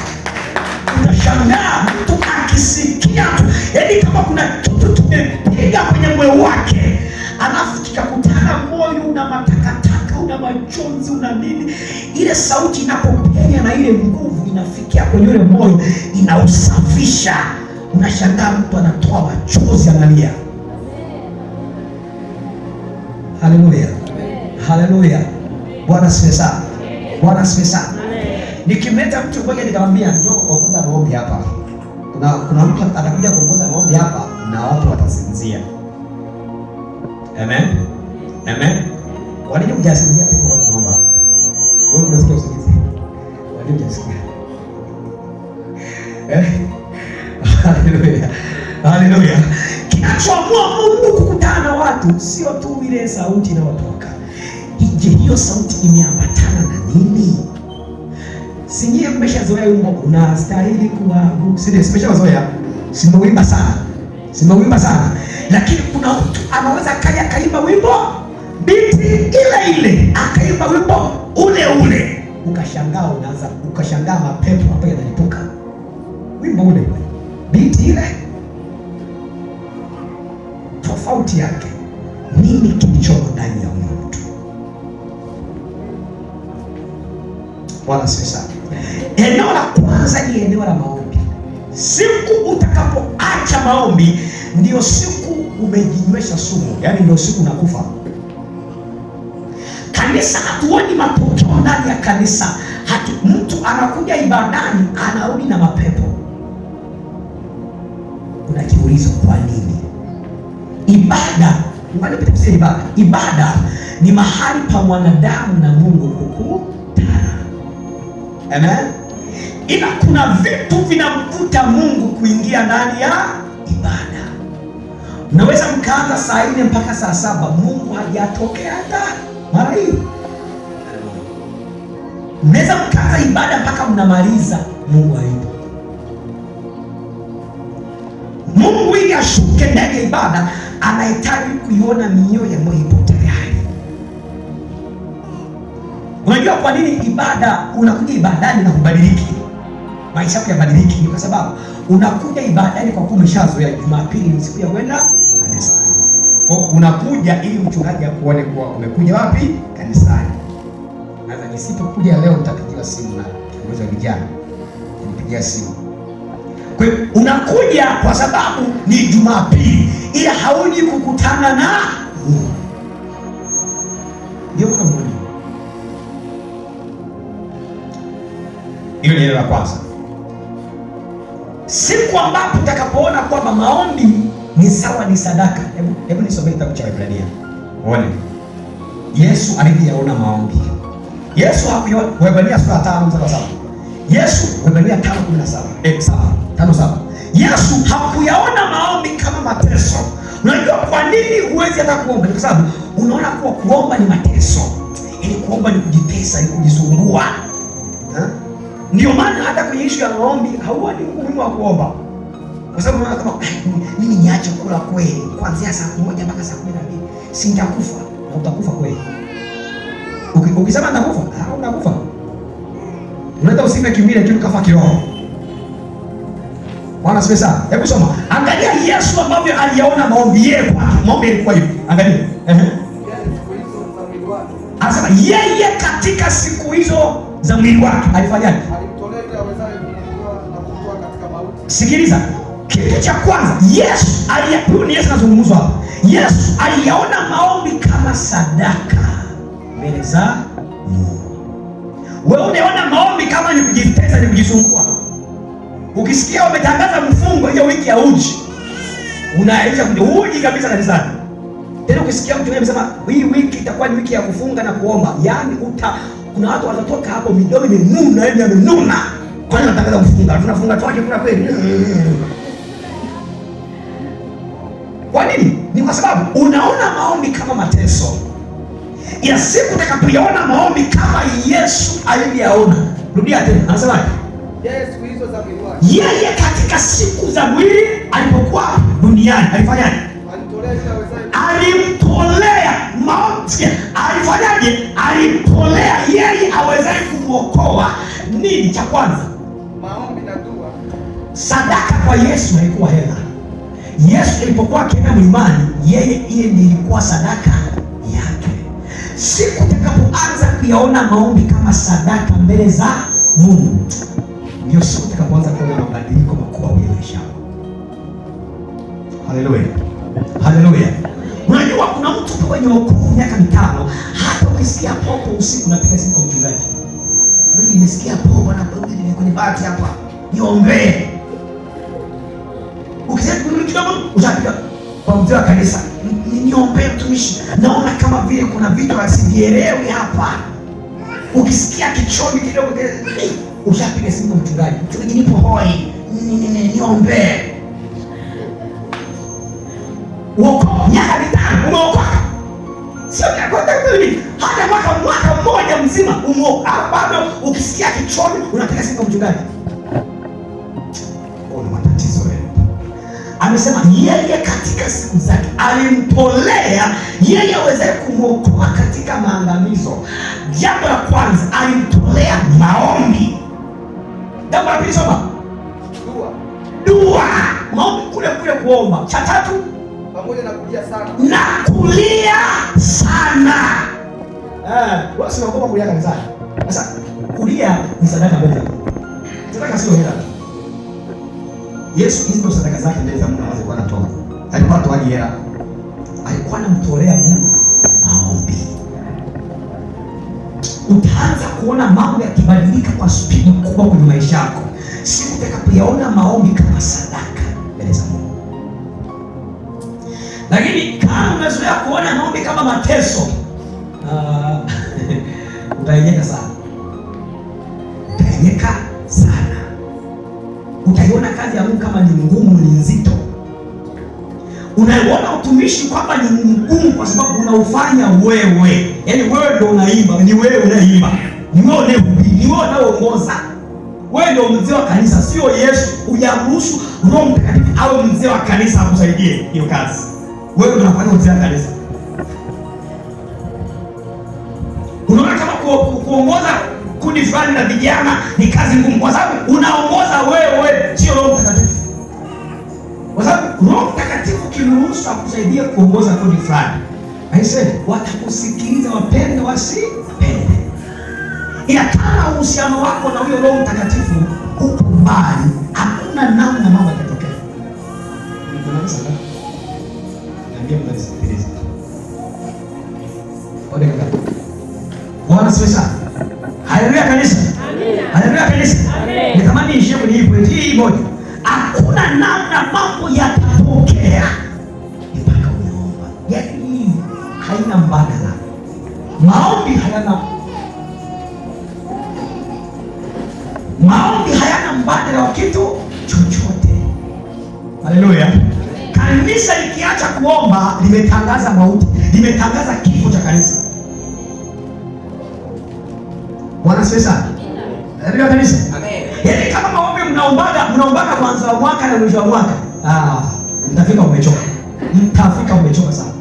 Utashangaa mtu akisikia tu, yaani kama kuna kitu tumepiga kwenye moyo wake, alafu kikakutana moyo una matakataka, una machozi, una nini, ile sauti inapopenya na ile nguvu inafikia kwenye ule moyo, inausafisha. Unashangaa mtu anatoa machozi, analia. Haleluya, haleluya. Bwana asifiwe sana, Bwana asifiwe sana. Nikimleta mtu mmoja nikamwambia njoo kuongoza maombi hapa, kuna mtu atakuja kuongoza maombi hapa na watu watasinzia. Amen, amen. Walije kujasinzia pepo kwa kuomba. Wewe unasikia usingizi? Walije kujasinzia. Haleluya, haleluya. Kinachoamua Mungu kukutana na watu sio tu ile sauti inayotoka. Je, hiyo sauti imeambatana na nini? Sinye mmeshazoea wimbo unastahili kuabudu. Simeshazoea. Simeuimba sana. Lakini kuna mtu anaweza kaimba wimbo biti ile ile, akaimba wimbo ule ule, ukashangaa mapepo hapa yanalipuka. Wimbo ule biti ile, tofauti yake nini kilichomo ndani ya mtu? Bwana asifiwe sana. Eneo la kwanza ni eneo la maombi. Siku utakapoacha maombi ndio siku umejinywesha sumu, yaani ndio siku unakufa. Kanisa hatuoni matokeo ndani ya kanisa. Mtu anakuja ibadani anarudi na mapepo. Kuna kiulizo, kwa nini? Ibada ni mahali pa mwanadamu na Mungu kukutana. Amen. Ila kuna vitu vinamvuta Mungu kuingia ndani ya ibada. Unaweza mkaanza saa 4 mpaka saa 7, Mungu hajatokea hata mara hiyo. Unaweza mkaanza ibada mpaka mnamaliza, Mungu hayupo. Mungu ili ashuke ndani ya ibada anahitaji kuiona mioyo ya moyo ipo tayari. Unajua kwa nini ibada, unakuja ibadani na kubadiliki? Maisha yako yabadiliki kwa sababu unakuja ibadani kwa kuwa umeshazoea Jumapili ni siku ya kwenda kanisani. Kwa unakuja ili mchungaji akuone kuwa umekuja wapi? Kanisani. Sasa nisipokuja leo nitapigiwa simu na kiongozi wa vijana. Nipigia simu. Kwa hiyo unakuja kwa sababu ni Jumapili, ila hauji kukutana na Mungu. Ndio maana Mungu. Hiyo ni la kwanza. Siku ambapo utakapoona kwamba maombi ni sawa ni sadaka. Hebu nisome kitabu cha Waebrania. Uone Yesu alivyoona maombi. Yesu hakuona Waebrania sura 5 mstari wa 7. Yesu Waebrania 5:17. 5:7. Yesu hakuyaona maombi kama mateso. Unajua kwa nini huwezi hata kuomba? Kwa sababu unaona kuwa kuomba ni mateso. Ili kuomba ni kujitesa, ni kujisumbua. Ndio maana hata kwenye issue ya maombi hauoni umuhimu wa kuomba. Kwa sababu unaona kama mimi niache kula kweli kuanzia saa 1 mpaka saa 12. Si nitakufa, na utakufa kweli. Ukisema nitakufa, unakufa. Unaweza usife kimwili lakini ukafa kiroho. Bwana asifiwe sana. Hebu soma. Angalia Yesu ambavyo aliyaona maombi yake kwake. Maombi yalikuwa hivi. Angalia. Anasema yeye katika siku hizo za mwili wake alifanyaje? Alimtolea ile awezaye kumwokoa na kumtoa katika mauti. Sikiliza. Kitu cha kwanza, Yesu aliyaona, Yesu anazungumzwa hapa. Yesu aliyaona maombi kama sadaka mbele za Mungu. Wewe unaona maombi kama ni kujitesa, ni kujisumbua. Ukisikia wametangaza mfungo hiyo wiki ya uji, unaisha uji kabisa kanisani. Tena ukisikia mtu anasema hii wiki itakuwa ni wiki ya kufunga na kuomba, yaani kuna watu watatoka hapo midomo imenuna, yaani amenuna. Kwa nini natangaza kufunga? Tunafunga twaje kuna kweli? Kwa nini? Ni kwa sababu unaona maombi kama mateso. Ila siku utakapoyaona maombi kama Yesu alivyoyaona. Rudia tena. Anasema yeye katika siku za mwili alipokuwa duniani alifanyaje? Alimtolea maombi. Alifanyaje? Alimtolea yeye awezaye kumwokoa. Nini cha kwanza? Maombi na dua. Sadaka kwa Yesu haikuwa hela. Yesu alipokuwa akienda mlimani, yeye ile ndiyo ilikuwa sadaka yake. Siku utakapoanza kuyaona maombi kama sadaka mbele za Mungu, ndio siku utakapoanza kuona mabadiliko makubwa kwenye maisha yako. Haleluya. Haleluya. Unajua kuna mtu kwenye wokovu miaka 5, hata ukisikia popo usiku unapiga simu kwa mchungaji. Mimi nimesikia popo na kwenye bati hapa. Niombee. Ukisema kidogo utapiga kwa mzee wa kanisa, niombee mtumishi. Naona kama vile kuna vitu asivielewi hapa. Ukisikia kichomi kidogo utapiga simu kwa mchungaji. Mchungaji nipo hoi. Niombee. Wokovu miaka 5 umeokoka. Sio hata mwaka mmoja mzima umeokoka. Bado ukisikia kichomi unapiga simu kwa mchungaji. Una matatizo wewe. Amesema yeye katika siku zake alimtolea yeye awezaye kumwokoa katika maangamizo. Jambo la kwanza alimtolea maombi. Jambo la pili soma dua. Maombi kule kuomba. Cha tatu pamoja na kulia sana. Na kulia sana. Wewe sio unaogopa kulia kanisani. Sasa kulia ni sadaka mbele za Mungu. Sadaka sio hela. Yesu hizo sadaka zake mbele za Mungu alikuwa anatoa. Alikuwa anatoa hela. Alikuwa anamtolea Mungu maombi. Utaanza kuona mambo yakibadilika kwa spidi kubwa kwenye maisha yako siku utakapoyaona maombi kama sadaka mbele za Mungu. Lakini kama umezoea kuona maombi kama mateso, utaenyeka sana. Utaenyeka sana. Utaiona kazi ya Mungu kama ni ngumu, ni nzito. Unaiona utumishi kwamba ni mgumu kwa sababu unaufanya wewe. Yaani wewe ndio unaimba, ni wewe unaimba. Ni wewe unahubiri, ni wewe unaongoza. Wewe ndio mzee wa kanisa, sio Yesu. Hujaruhusu Roho Mtakatifu awe mzee wa kanisa akusaidie hiyo kazi. Wewe ndio unafanya mzee wa kanisa. Unaona kama kuongoza kundi fulani la vijana ni kazi ngumu kwa sababu unaongoza wewe, sio Roho Mtakatifu. Kwa sababu Roho Mtakatifu kiruhusu akusaidie kuongoza kundi fulani, aisee, watakusikiliza wapende wasipende. Ila kama uhusiano wako na huyo Roho Mtakatifu uko mbali, hakuna namna mambo yatatokea. Nikumaliza sana. Niambie mnasikiliza. Ode kaka. Bwana sasa. Haleluya kanisa. Amina. Haleluya kanisa. Amen. Nitamani ishie kwenye hii moja. Hakuna namna mambo yatatokea mpaka unaomba. Yaani haina mbadala. Maombi hayana mbadala wa kitu chochote. Haleluya. Kanisa likiacha kuomba limetangaza mauti, limetangaza kifo cha kanisa. Bwana sasa. Haleluya kanisa. Amen. Yaani kama maombi mnaombaga mwanzo wa mwaka na mwisho wa mwaka, mtafika umechoka sana.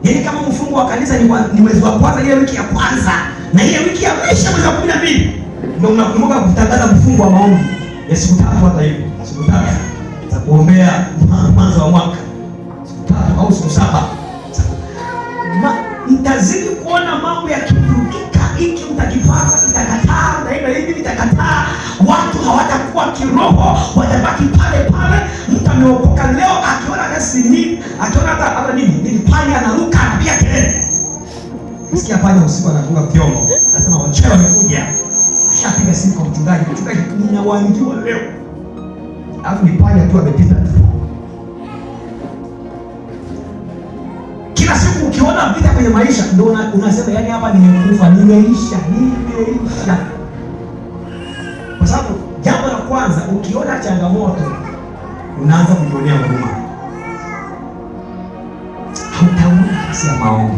Yaani kama mfungo wa kanisa ni mwezi wa kwanza, ile wiki ya kwanza, na ile wiki ya mwisho mwezi wa 12 ndio mnakumbuka kutangaza mfungo wa maombi ya siku 3 hata hivi. Siku 3 za kuombea mwanzo wa mwaka. Siku 3 au siku 7. Mtazidi kuona mambo yakivurugika. Hiki mtakipata kitakataa, na hivi vitakataa. Watu hawatakuwa kiroho, watabaki pale pale. Mtu ameokoka leo akiona akiona hata nini panya anaruka anapiga kelele. Sikia panya usiku anafunga vyombo. Anasema wachawi wamekuja. Nishapiga simu kwa mchungaji, ninawaangiwa leo. Alafu nipanya tu amepita. Kila siku ukiona vita kwenye maisha ndio unasema yani hapa nimekufa, nimeisha. Kwa sababu jambo la kwanza ukiona changamoto unaanza kujionea huruma. Hautaona nafasi ya maombi.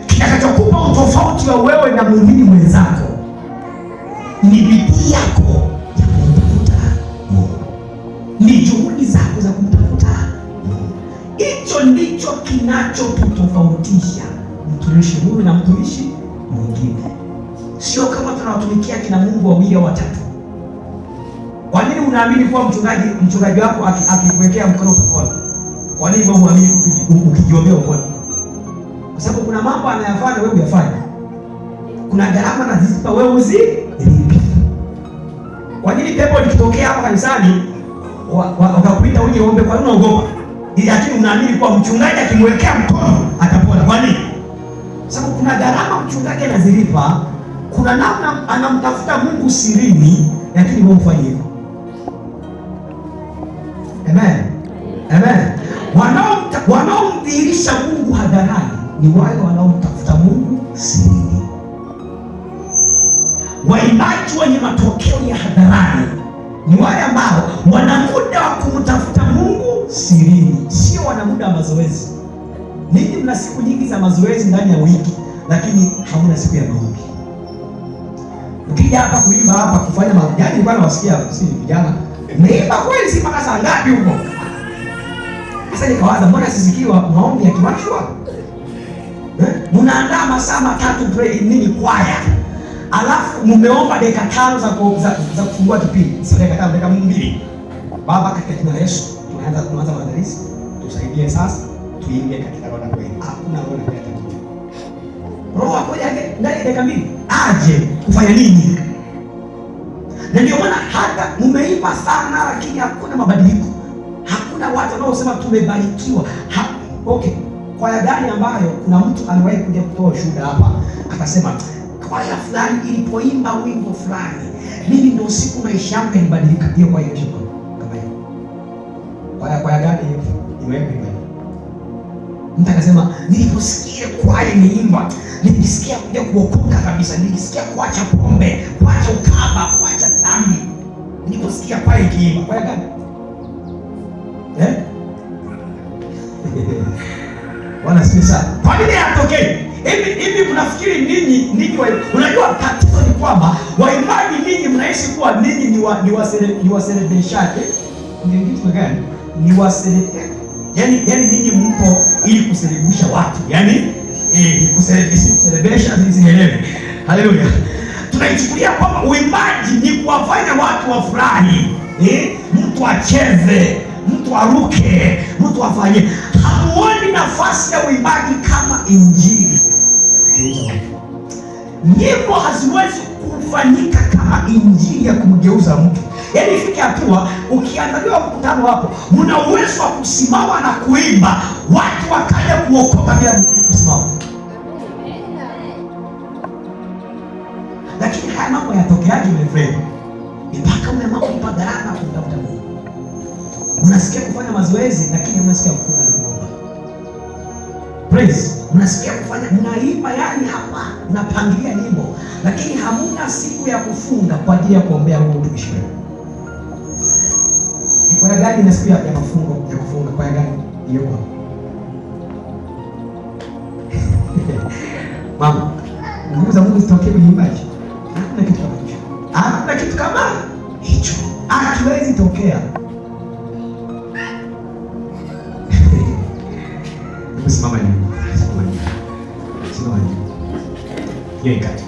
Kitakachokupa utofauti wa wewe na muumini mwenzako ni bidii yako ya kumtafuta Mungu, ni juhudi zako za kumtafuta Mungu. Hicho ndicho kinachotutofautisha mtumishi huyu na mtumishi mwingine. Sio kama tunawatumikia kina Mungu wawili au watatu. Kwa nini unaamini kuwa mchungaji wako akikuwekea mkono utapona? Kwa nini wewe unaamini ukijiombea upone? Kwa sababu kuna mambo anayafanya wewe uyafanye. Kuna gharama anazipa wewe uzilipe. Kwa nini pepo likitokea hapa kanisani wakakuita uje uombe, kwa nini unaogopa? Lakini unaamini kuwa mchungaji akimwekea mkono atapona. Kwa nini? Kwa sababu kuna gharama mchungaji anazilipa, kuna namna anamtafuta Mungu sirini, lakini wewe ufanye hivyo. Amen. Amen. Wanaomdhihirisha Mungu hadharani ni wale wanaomtafuta Mungu sirini. Waimbaji wenye matokeo ya hadharani ni wale ambao wana muda wa kumtafuta Mungu sirini, sio wana muda wa mazoezi. Ninyi mna siku nyingi za mazoezi ndani ya wiki, lakini hamna siku ya maombi. Ukija hapa kuimba hapa kufanya maujani, bwana wasikia sisi vijana mmeimba kweli, si mpaka saa ngapi huko? Sasa nikawaza, mbona sisikiwa maombi yakiwashwa? Mnaandaa masaa matatu pray nini kwaya, alafu mmeomba dakika 5 za kufungua kipindi, sio dakika 5, dakika 2. Baba, katika jina la Yesu tunaanza maandalizi, tusaidie sasa tuingie katika roho kweli. Hakuna roho kweli. Roho akoja ndani dakika 2 aje kufanya nini? Na ndio maana hata mmeimba sana lakini hakuna mabadiliko. Hakuna watu wanaosema tumebarikiwa. Okay. Kwaya gani ambayo kuna mtu aliwahi kuja kutoa shuhuda hapa akasema kwaya fulani ilipoimba wimbo fulani mimi ndio siku maisha yangu yalibadilika? Hiyo kwaya hiyo kama hiyo. Kwaya gani hiyo? Imeimba. Mtu akasema niliposikia kwaya imeimba nilisikia kuja kuokoka kabisa, nilisikia kuacha pombe, kuacha ukaba, kuacha dhambi. Niliposikia kwaya ikiimba. Kwaya gani? Wana sasa. Kwa nini hatokei? Hivi mnafikiri ninyi unajua tatizo ni kwamba waimbaji ninyi mnaishi kuwa ninyi ni waselebeshaji. Ndio kitu gani? Ni waselebeshaji. Yaani ninyi mpo ili kuselebusha watu. Yaani kuselebesha zisielewe. Haleluya. Tunaichukulia kwamba uimbaji ni kuwafanya watu wafurahi. Mtu acheze, mtu aruke, mtu afanye. Hamuoni nafasi ya uimbaji kama injili. Nyimbo haziwezi kufanyika kama injili ya kumgeuza mtu. Yaani ifike hatua ukiandaliwa mkutano hapo, mna uwezo wa kusimama na kuimba, watu wakaja kuokoka bila kusimama. Lakini haya mambo yatokeaje mfrendi? Mpaka mnampa gharama kumtafuta Mungu. Unasikia kufanya mazoezi lakini unasikia kufunga na kuomba. Praise, unasikia kufanya mnaimba yani hapa mnapangilia nyimbo, lakini hamuna siku ya kufunga kwa ajili ya kuombea huo utumishi wenu. Ni kwa gani na siku ya mafungo ya kufunga kwa gani hiyo kwa? Mama, nguvu za Mungu zitokee kwenye imani. Hakuna kitu kama hicho. Hakuna kitu kama hicho. Hakiwezi tokea. Simama ni. Simama ni. Yeye kati.